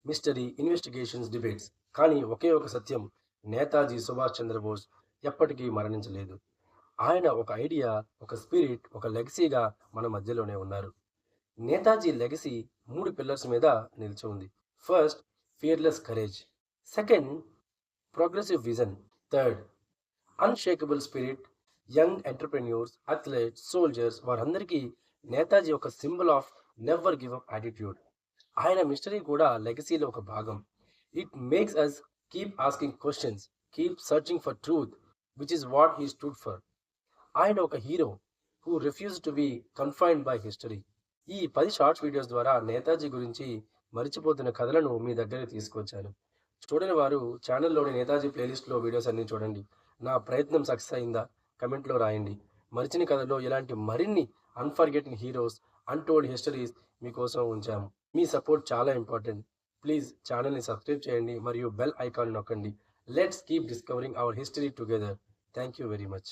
Mystery, investigations, debates. కానీ ఒకే ఒక సత్యం, నేతాజీ సుభాష్ చంద్రబోస్ ఎప్పటికీ మరణించలేదు. ఆయన ఒక ఐడియా, ఒక స్పిరిట్, ఒక లెగసీగా మన మధ్యలోనే ఉన్నారు. నేతాజీ లెగసీ 3 పిల్లర్స్ మీద నిలిచి ఉంది. First, fearless courage. Second, progressive vision. Third, unshakable spirit. Young entrepreneurs, athletes, soldiers వారందరికీ నేతాజీ ఒక symbol of never give up attitude. ఆయన మిస్టరీ కూడా లెగసీలో ఒక భాగం. It makes us keep asking questions, keep searching for truth, which is what he stood for. ఆయన ఒక hero who refuse to be confined by history. ఈ 10 shorts videos ద్వారా నేతాజీ గురించి మరిచిపోతున్న కథలను మీ దగ్గరికి తీసుకొచ్చాను. చూడని వారు ఛానల్లోని నేతాజీ ప్లేలిస్ట్లో వీడియోస్ అన్ని చూడండి. నా ప్రయత్నం సక్సెస్ అయిందా కమెంట్లో రాయండి. మరిచిన కథలో ఇలాంటి మరిన్ని అన్ఫర్గెటింగ్ హీరోస్, అన్టోల్డ్ హిస్టరీస్ మీకోసం ఉంచాము. మీ సపోర్ట్ చాలా ఇంపార్టెంట్. ప్లీజ్ ఛానల్ని సబ్స్క్రైబ్ చేయండి మరియు బెల్ ఐకాన్ నొక్కండి. Let's keep discovering our history together. Thank you very much.